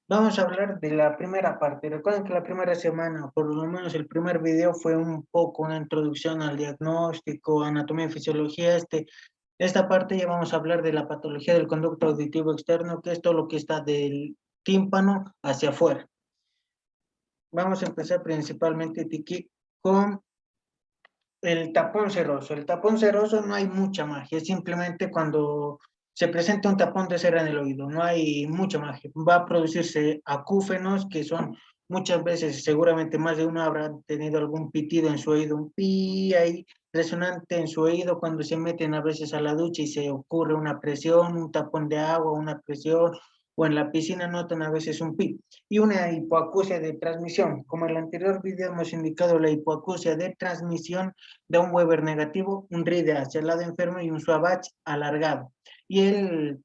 Vamos a hablar de la primera parte. Recuerden que la primera semana, por lo menos el primer video, fue un poco una introducción al diagnóstico, anatomía y fisiología. Esta parte ya vamos a hablar de la patología del conducto auditivo externo, que es todo lo que está del tímpano hacia afuera. Vamos a empezar principalmente, Tiki, con el tapón seroso. El tapón seroso no hay mucha magia, es simplemente cuando se presenta un tapón de cera en el oído, no hay mucha magia. Va a producirse acúfenos, que son muchas veces, seguramente más de uno habrá tenido algún pitido en su oído, un pi ahí resonante en su oído cuando se meten a veces a la ducha y se ocurre una presión, un tapón de agua, una presión, o en la piscina notan a veces un pi. Y una hipoacusia de transmisión. Como en el anterior video hemos indicado, la hipoacusia de transmisión da un Weber negativo, un ride hacia el lado enfermo y un Swabach alargado. Y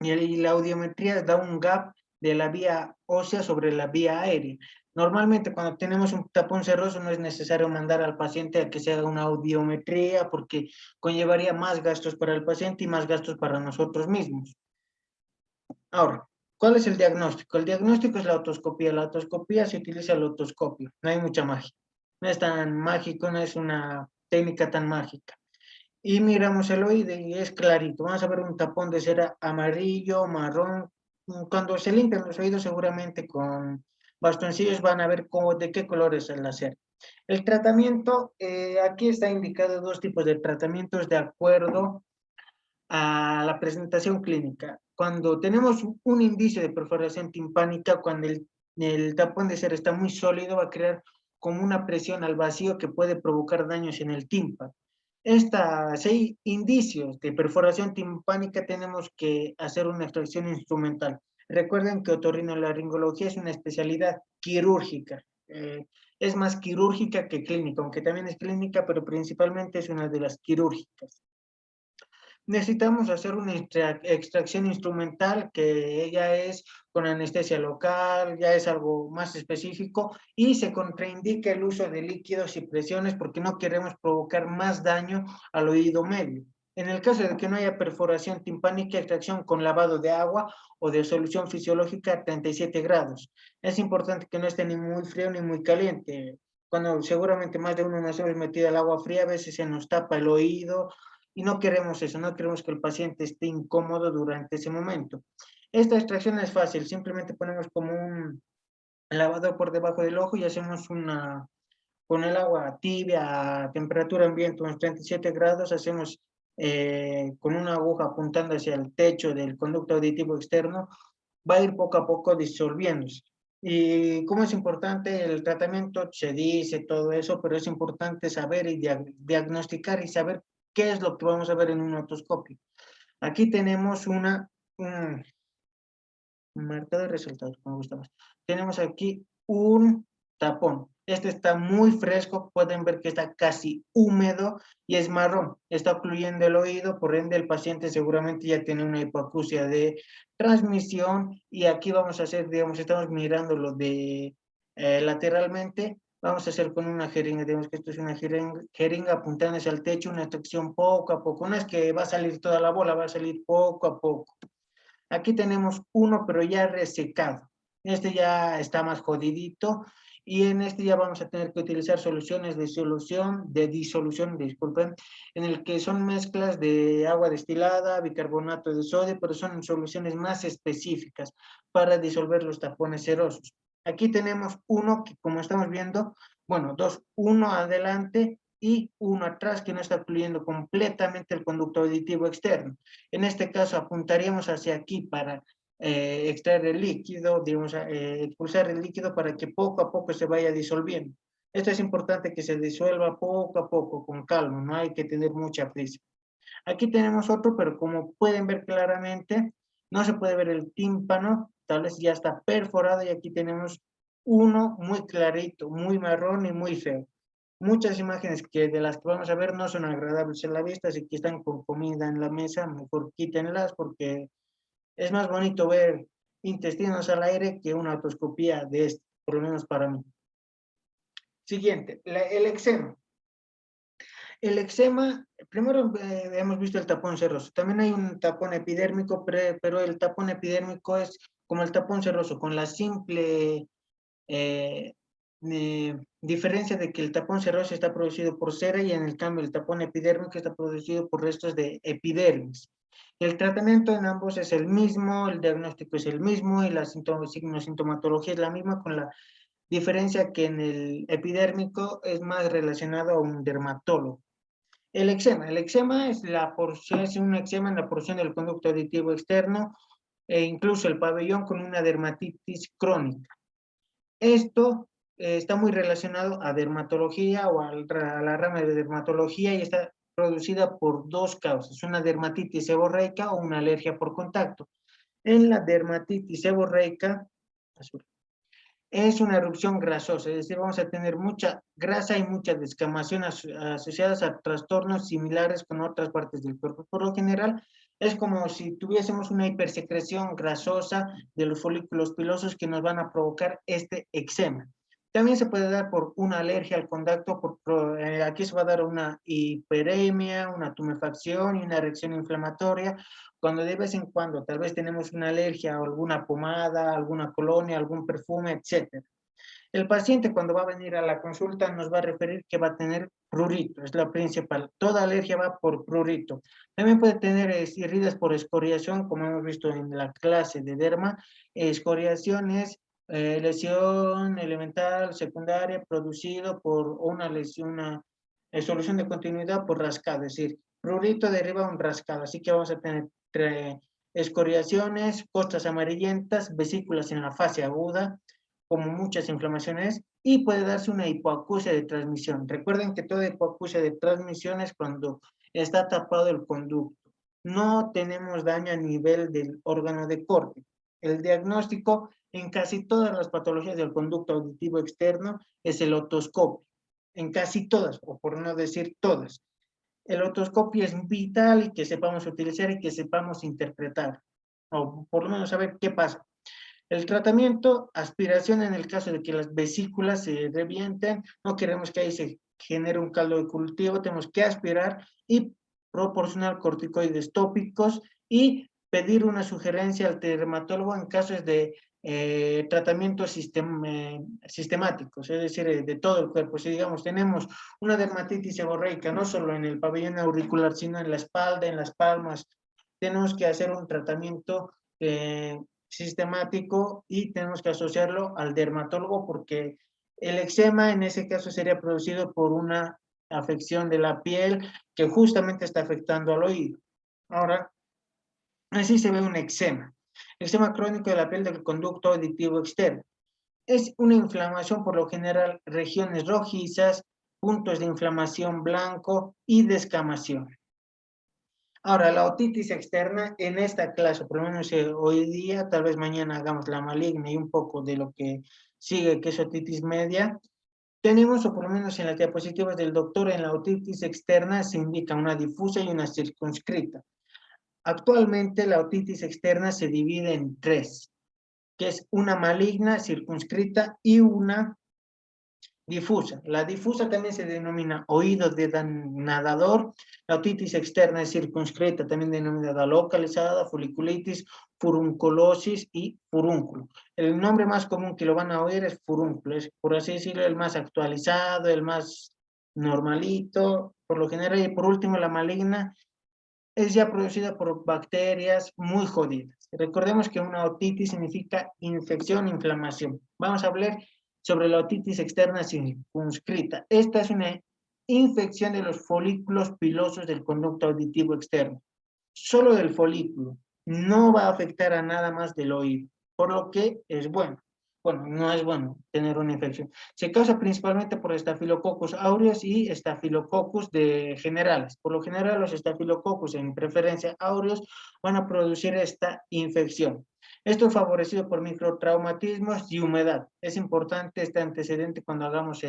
la audiometría da un gap de la vía ósea sobre la vía aérea. Normalmente cuando tenemos un tapón cerroso no es necesario mandar al paciente a que se haga una audiometría porque conllevaría más gastos para el paciente y más gastos para nosotros mismos. Ahora, ¿cuál es el diagnóstico? El diagnóstico es la otoscopía. La otoscopía se utiliza el otoscopio, no hay mucha magia. No es tan mágico, no es una técnica tan mágica. Y miramos el oído y es clarito. Vamos a ver un tapón de cera amarillo, marrón. Cuando se limpian los oídos, seguramente con bastoncillos van a ver de qué color es la cera. El tratamiento, aquí está indicado dos tipos de tratamientos de acuerdo a la presentación clínica. Cuando tenemos un indicio de perforación timpánica, cuando el tapón de cera está muy sólido, va a crear como una presión al vacío que puede provocar daños en el tímpano. Estas indicios de perforación timpánica tenemos que hacer una extracción instrumental. Recuerden que otorrinolaringología es una especialidad quirúrgica. Es más quirúrgica que clínica, aunque también es clínica, pero principalmente es una de las quirúrgicas. Necesitamos hacer una extracción instrumental que ya es con anestesia local, ya es algo más específico y se contraindica el uso de líquidos y presiones porque no queremos provocar más daño al oído medio. En el caso de que no haya perforación timpánica, extracción con lavado de agua o de solución fisiológica a 37 grados. Es importante que no esté ni muy frío ni muy caliente. Cuando seguramente más de uno nos hemos metido al agua fría, a veces se nos tapa el oído, y no queremos eso, no queremos que el paciente esté incómodo durante ese momento. Esta extracción es fácil, simplemente ponemos como un lavador por debajo del ojo y hacemos con el agua tibia a temperatura ambiente, unos 37 grados, hacemos con una aguja apuntando hacia el techo del conducto auditivo externo, va a ir poco a poco disolviéndose. Y como es importante, el tratamiento se dice todo eso, pero es importante saber y diagnosticar y saber qué es lo que vamos a ver en un otoscopio. Aquí tenemos un marcador de resultados, me gusta más. Tenemos aquí un tapón. Este está muy fresco, pueden ver que está casi húmedo y es marrón. Está ocluyendo el oído, por ende el paciente seguramente ya tiene una hipoacusia de transmisión y aquí vamos a hacer, digamos, estamos mirándolo de lateralmente. Vamos a hacer con una jeringa, digamos que esto es una jeringa apuntándose al techo, una extracción poco a poco. No es que va a salir toda la bola, va a salir poco a poco. Aquí tenemos uno, pero ya resecado. Este ya está más jodidito y en este ya vamos a tener que utilizar soluciones de disolución, disculpen, en el que son mezclas de agua destilada, bicarbonato de sodio, pero son soluciones más específicas para disolver los tapones serosos. Aquí tenemos uno que, como estamos viendo, bueno, uno adelante y uno atrás que no está ocluyendo completamente el conducto auditivo externo. En este caso apuntaríamos hacia aquí para extraer el líquido, digamos, expulsar el líquido para que poco a poco se vaya disolviendo. Esto es importante que se disuelva poco a poco, con calma, no hay que tener mucha prisa. Aquí tenemos otro, pero como pueden ver claramente, no se puede ver el tímpano, tal vez ya está perforado y aquí tenemos uno muy clarito, muy marrón y muy feo. Muchas imágenes que de las que vamos a ver no son agradables en la vista, así que están con comida en la mesa, mejor quítenlas porque es más bonito ver intestinos al aire que una otoscopía de este, por lo menos para mí. Siguiente, el eczema. El eczema, primero hemos visto el tapón seroso. También hay un tapón epidérmico, pero el tapón epidérmico es como el tapón seroso, con la simple diferencia de que el tapón seroso está producido por cera y en el cambio el tapón epidérmico está producido por restos de epidermis. El tratamiento en ambos es el mismo, el diagnóstico es el mismo y la sintomatología es la misma, con la diferencia que en el epidérmico es más relacionado a un dermatólogo. El eczema es la porción, es un eczema en la porción del conducto auditivo externo e incluso el pabellón con una dermatitis crónica. Esto está muy relacionado a dermatología o a la rama de dermatología y está producida por dos causas, una dermatitis seborreica o una alergia por contacto. En la dermatitis seborreica es una erupción grasosa, es decir, vamos a tener mucha grasa y mucha descamación asociadas a trastornos similares con otras partes del cuerpo. Por lo general, es como si tuviésemos una hipersecreción grasosa de los folículos pilosos que nos van a provocar este eczema. También se puede dar por una alergia al contacto, aquí se va a dar una hiperemia, una tumefacción y una reacción inflamatoria, cuando de vez en cuando tal vez tenemos una alergia a alguna pomada, alguna colonia, algún perfume, etc. El paciente cuando va a venir a la consulta nos va a referir que va a tener prurito, es la principal. Toda alergia va por prurito. También puede tener heridas por escoriación, como hemos visto en la clase de derma. Escoriación es lesión elemental secundaria producido por una lesión, una solución de continuidad por rascado, es decir, prurito deriva un rascado, así que vamos a tener escoriaciones, costras amarillentas, vesículas en la fase aguda, como muchas inflamaciones, y puede darse una hipoacusia de transmisión. Recuerden que toda hipoacusia de transmisión es cuando está tapado el conducto. No tenemos daño a nivel del órgano de corte. El diagnóstico en casi todas las patologías del conducto auditivo externo es el otoscopio. En casi todas, o por no decir todas. El otoscopio es vital y que sepamos utilizar y que sepamos interpretar, o por lo menos saber qué pasa. El tratamiento, aspiración en el caso de que las vesículas se revienten, no queremos que ahí se genere un caldo de cultivo, tenemos que aspirar y proporcionar corticoides tópicos y pedir una sugerencia al dermatólogo en casos de tratamientos sistemáticos, es decir, de todo el cuerpo. Si digamos tenemos una dermatitis seborreica, no solo en el pabellón auricular, sino en la espalda, en las palmas, tenemos que hacer un tratamiento sistemático y tenemos que asociarlo al dermatólogo porque el eczema en ese caso sería producido por una afección de la piel que justamente está afectando al oído. Ahora, así se ve un eczema. Eczema crónico de la piel del conducto auditivo externo. Es una inflamación por lo general, regiones rojizas, puntos de inflamación blanco y descamación. Ahora, la otitis externa en esta clase, por lo menos hoy día, tal vez mañana hagamos la maligna y un poco de lo que sigue, que es otitis media, tenemos, o por lo menos en las diapositivas del doctor, en la otitis externa se indica una difusa y una circunscrita. Actualmente la otitis externa se divide en tres, que es una maligna, circunscrita y una difusa. La difusa también se denomina oído de nadador. La otitis externa es circunscrita, también denominada localizada, foliculitis, furunculosis y furúnculo. El nombre más común que lo van a oír es furúnculo, es por así decirlo el más actualizado, el más normalito, por lo general. Y por último, la maligna es ya producida por bacterias muy jodidas. Recordemos que una otitis significa infección, inflamación. Vamos a hablar sobre la otitis externa circunscrita. Esta es una infección de los folículos pilosos del conducto auditivo externo. Solo del folículo. No va a afectar a nada más del oído, por lo que es bueno. Bueno, no es bueno tener una infección. Se causa principalmente por Staphylococcus aureus y Staphylococcus de generales. Por lo general, los Staphylococcus, en preferencia aureus, van a producir esta infección. Esto es favorecido por microtraumatismos y humedad. Es importante este antecedente cuando hagamos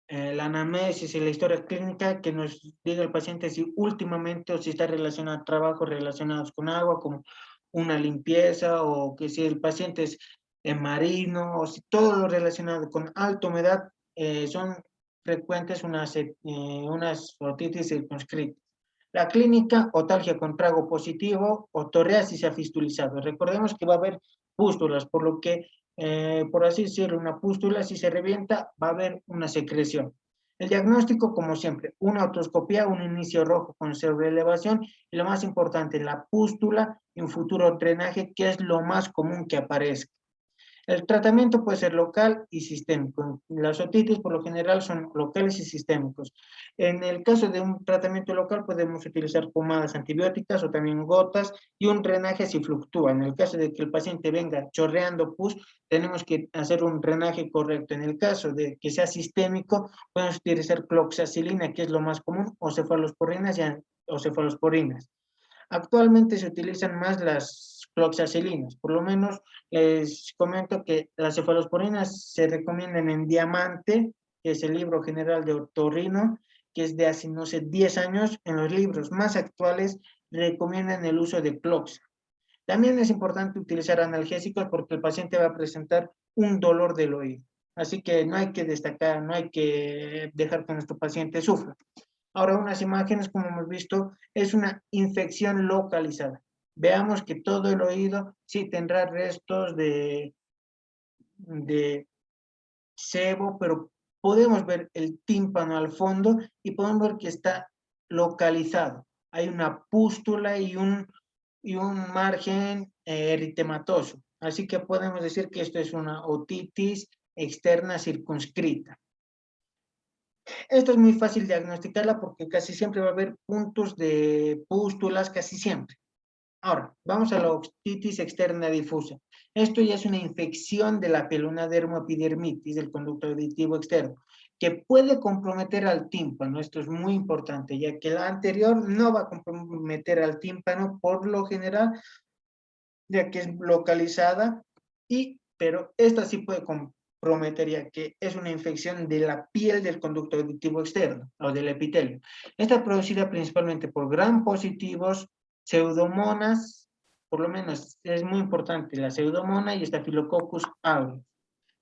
la anamnesis y la historia clínica, que nos diga el paciente si últimamente o si está relacionado a trabajos relacionados con agua, como una limpieza, o que si el paciente es marino, o si todo lo relacionado con alta humedad son frecuentes unas otitis circunscritas. La clínica, otalgia con trago positivo, otorrea si se ha fistulizado. Recordemos que va a haber pústulas, por lo que, por así decirlo, una pústula, si se revienta, va a haber una secreción. El diagnóstico, como siempre, una otoscopía, un inicio rojo con sobreelevación y lo más importante, la pústula y un futuro drenaje, que es lo más común que aparezca. El tratamiento puede ser local y sistémico. Las otitis por lo general son locales y sistémicos. En el caso de un tratamiento local podemos utilizar pomadas antibióticas o también gotas y un drenaje si fluctúa. En el caso de que el paciente venga chorreando pus, tenemos que hacer un drenaje correcto. En el caso de que sea sistémico, podemos utilizar cloxacilina, que es lo más común, o cefalosporinas o cefalosporinas. Actualmente se utilizan más las cloxacilinas, por lo menos les comento que las cefalosporinas se recomiendan en Diamante, que es el libro general de otorrino, que es de hace, no sé, 10 años. En los libros más actuales recomiendan el uso de cloxa. También es importante utilizar analgésicos porque el paciente va a presentar un dolor del oído. Así que no hay que destacar, no hay que dejar que nuestro paciente sufra. Ahora, unas imágenes, como hemos visto, es una infección localizada. Veamos que todo el oído sí tendrá restos de sebo, pero podemos ver el tímpano al fondo y podemos ver que está localizado. Hay una pústula y un margen eritematoso. Así que podemos decir que esto es una otitis externa circunscrita. Esto es muy fácil diagnosticarla porque casi siempre va a haber puntos de pústulas, casi siempre. Ahora, vamos a la otitis externa difusa. Esto ya es una infección de la piel, una dermoepidermitis del conducto auditivo externo, que puede comprometer al tímpano. Esto es muy importante, ya que la anterior no va a comprometer al tímpano por lo general, ya que es localizada, pero esta sí puede comprometer, ya que es una infección de la piel del conducto auditivo externo o del epitelio. Esta es producida principalmente por gram positivos, pseudomonas, por lo menos es muy importante, la pseudomona y Staphylococcus aureus.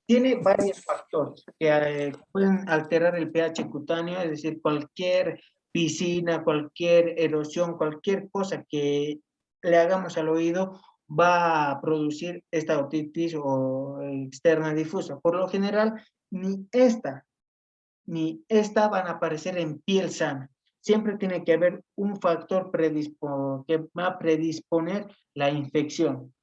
Tiene varios factores que pueden alterar el pH cutáneo, es decir, cualquier piscina, cualquier erosión, cualquier cosa que le hagamos al oído va a producir esta otitis o externa difusa. Por lo general, ni esta van a aparecer en piel sana. Siempre tiene que haber un factor que va a predisponer la infección.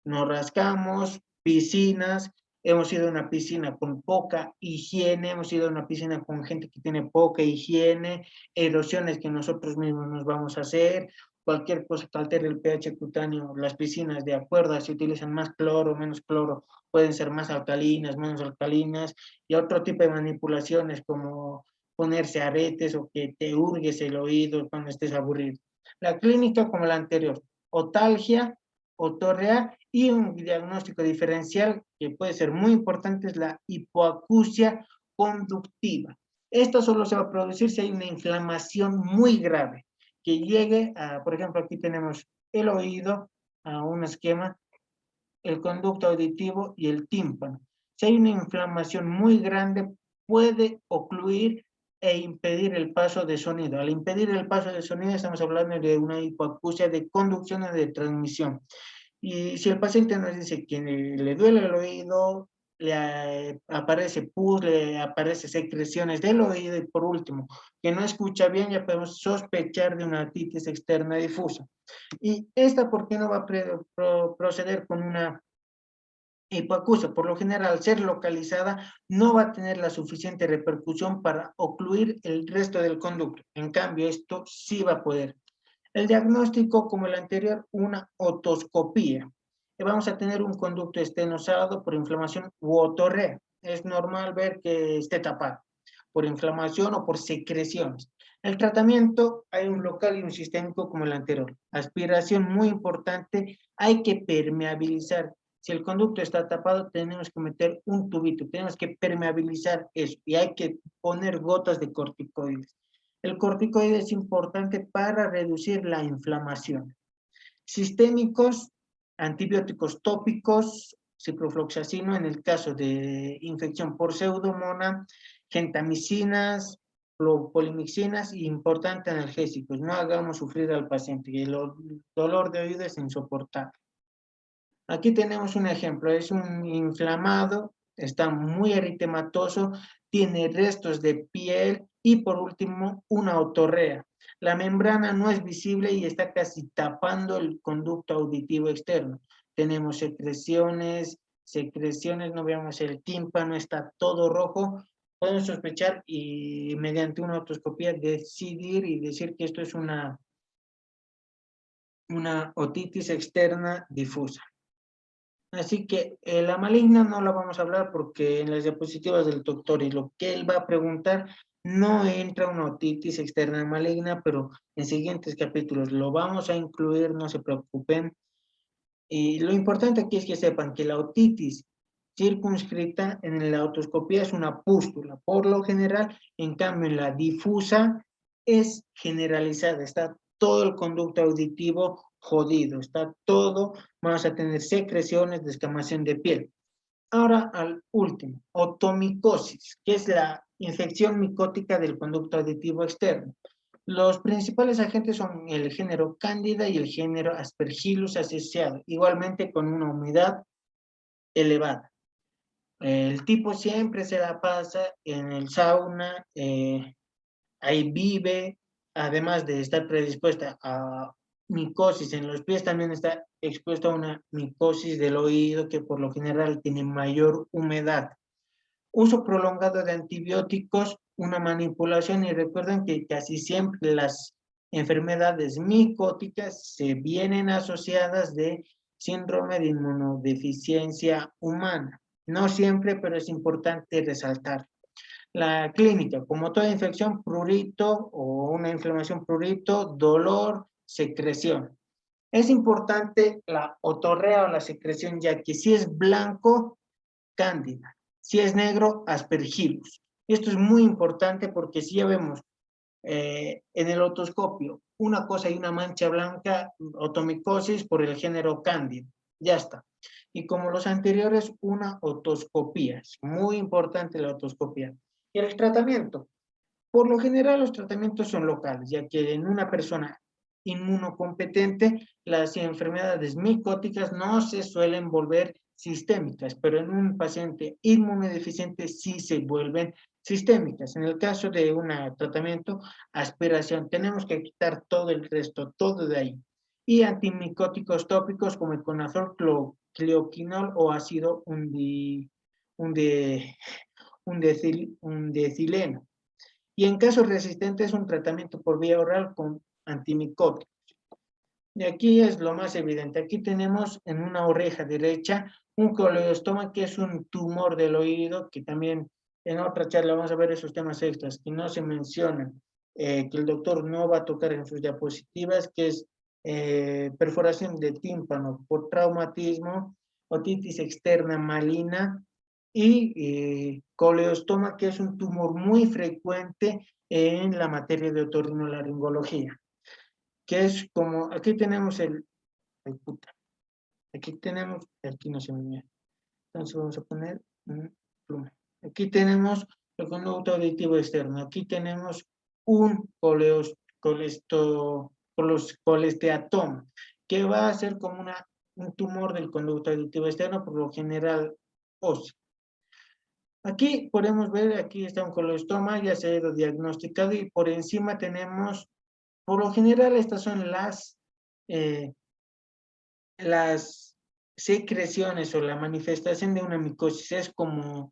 Nos rascamos, piscinas, hemos ido a una piscina con poca higiene, hemos ido a una piscina con gente que tiene poca higiene, erosiones que nosotros mismos nos vamos a hacer, cualquier cosa que altere el pH cutáneo, las piscinas, de acuerdo a si utilizan más cloro o menos cloro, pueden ser más alcalinas, menos alcalinas, y otro tipo de manipulaciones como ponerse aretes o que te hurgues el oído cuando estés aburrido. La clínica como la anterior, otalgia, otorrea, y un diagnóstico diferencial que puede ser muy importante es la hipoacusia conductiva. Esto solo se va a producir si hay una inflamación muy grave que llegue a, por ejemplo, aquí tenemos el oído, a un esquema, el conducto auditivo y el tímpano. Si hay una inflamación muy grande, puede ocluir e impedir el paso de sonido. Al impedir el paso de sonido, estamos hablando de una hipoacusia de conducción o de transmisión. Y si el paciente nos dice que le duele el oído, le aparece pus, le aparece secreciones del oído y por último, que no escucha bien, ya podemos sospechar de una otitis externa difusa. Y esta, ¿por qué no va a proceder con una hipoacusia? Por lo general, al ser localizada, no va a tener la suficiente repercusión para ocluir el resto del conducto. En cambio, esto sí va a poder. El diagnóstico, como el anterior, una otoscopía. Y vamos a tener un conducto estenosado por inflamación u otorrea. Es normal ver que esté tapado por inflamación o por secreciones. El tratamiento, hay un local y un sistémico como el anterior. Aspiración muy importante, hay que permeabilizar. Si el conducto está tapado, tenemos que meter un tubito, tenemos que permeabilizar eso y hay que poner gotas de corticoides. El corticoide es importante para reducir la inflamación. Sistémicos, antibióticos tópicos, ciprofloxacino en el caso de infección por pseudomonas, gentamicinas, polimixinas y importante analgésicos. No hagamos sufrir al paciente, que el dolor de oído es insoportable. Aquí tenemos un ejemplo, es un inflamado, está muy eritematoso, tiene restos de piel y por último una otorrea. La membrana no es visible y está casi tapando el conducto auditivo externo. Tenemos secreciones, no veamos el tímpano, está todo rojo. Podemos sospechar y mediante una otoscopía decidir y decir que esto es una otitis externa difusa. Así que la maligna no la vamos a hablar porque en las diapositivas del doctor y lo que él va a preguntar no entra una otitis externa maligna, pero en siguientes capítulos lo vamos a incluir, no se preocupen. Y lo importante aquí es que sepan que la otitis circunscrita en la otoscopía es una pústula, por lo general, en cambio en la difusa es generalizada, está todo el conducto auditivo jodido, está todo, vamos a tener secreciones, descamación de piel. Ahora al último, otomicosis, que es la infección micótica del conducto auditivo externo. Los principales agentes son el género Cándida y el género Aspergillus asociado, igualmente con una humedad elevada. El tipo siempre se la pasa en el sauna, ahí vive, además de estar predispuesta a micosis en los pies, también está expuesta a una micosis del oído que por lo general tiene mayor humedad. Uso prolongado de antibióticos, una manipulación, y recuerden que casi siempre las enfermedades micóticas se vienen asociadas de síndrome de inmunodeficiencia humana. No siempre, pero es importante resaltar. La clínica, como toda infección, prurito o una inflamación prurito, dolor, secreción. Es importante la otorrea o la secreción, ya que si es blanco, cándida. Si es negro, aspergillus. Esto es muy importante porque si ya vemos en el otoscopio una cosa y una mancha blanca, otomicosis por el género cándida. Ya está. Y como los anteriores, una otoscopía. Es muy importante la otoscopía. Y el tratamiento. Por lo general, los tratamientos son locales, ya que en una persona inmunocompetente, las enfermedades micóticas no se suelen volver sistémicas, pero en un paciente inmunodeficiente sí se vuelven sistémicas. En el caso de un tratamiento, aspiración, tenemos que quitar todo el resto, todo de ahí. Y antimicóticos tópicos como el conazol, cleoquinol o ácido undecileno. Y en casos resistentes, un tratamiento por vía oral con antimicóticos. Y aquí es lo más evidente. Aquí tenemos en una oreja derecha un coleostoma, que es un tumor del oído, que también en otra charla vamos a ver esos temas extras que no se mencionan, que el doctor no va a tocar en sus diapositivas, que es perforación de tímpano por traumatismo, otitis externa maligna y coleostoma, que es un tumor muy frecuente en la materia de otorrinolaringología, que es como, aquí tenemos aquí tenemos, aquí no se me ve, entonces vamos a poner un pluma. Aquí tenemos el conducto auditivo externo, aquí tenemos un colesteatoma, que va a ser como un tumor del conducto auditivo externo, por lo general óseo. Aquí podemos ver, aquí está un colostoma, ya se ha ido diagnosticado y por encima tenemos, por lo general estas son las secreciones o la manifestación de una micosis, es como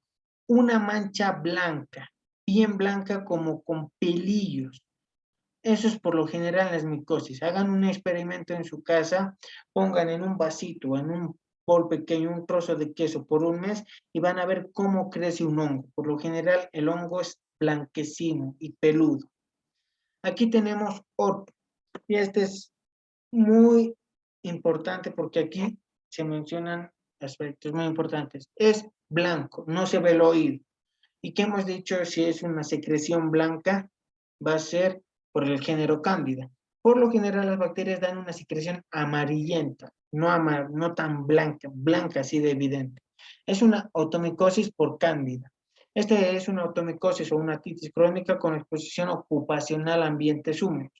una mancha blanca, bien blanca como con pelillos. Eso es por lo general las micosis. Hagan un experimento en su casa, pongan en un vasito, en un bol pequeño, un trozo de queso por un mes y van a ver cómo crece un hongo. Por lo general el hongo es blanquecino y peludo. Aquí tenemos otro. Y este es muy importante porque aquí se mencionan aspectos muy importantes. Es blanco, no se ve el oído. ¿Y qué hemos dicho? Si es una secreción blanca, va a ser por el género cándida. Por lo general, las bacterias dan una secreción amarillenta. no tan blanca así de evidente. Es una automicosis por cándida. Este es una automicosis o una titis crónica con exposición ocupacional a ambientes húmedos.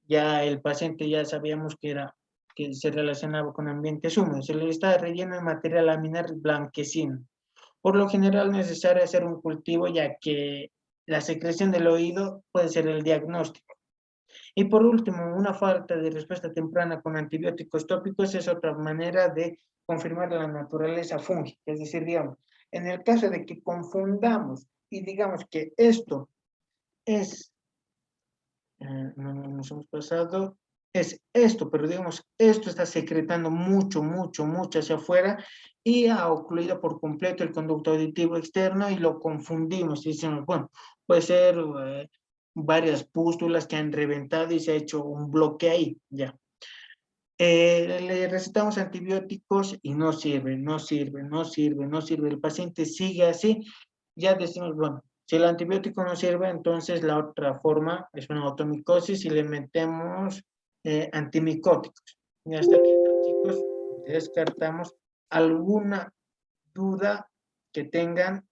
Ya el paciente ya sabíamos que se relacionaba con ambientes húmedos. Se le está relleno de material laminar blanquecino. Por lo general es necesario hacer un cultivo ya que la secreción del oído puede ser el diagnóstico. Y por último, una falta de respuesta temprana con antibióticos tópicos es otra manera de confirmar la naturaleza fúngica. Es decir, digamos, en el caso de que confundamos y digamos que esto es, no nos hemos pasado, es esto, pero digamos, esto está secretando mucho hacia afuera y ha ocluido por completo el conducto auditivo externo y lo confundimos y decimos, bueno, puede ser varias pústulas que han reventado y se ha hecho un bloque ahí, ya. Le recetamos antibióticos y no sirve, no sirve, no sirve, no sirve. El paciente sigue así, ya decimos, bueno, si el antibiótico no sirve, entonces la otra forma es una automicosis y le metemos antimicóticos. Y hasta aquí, chicos, descartamos alguna duda que tengan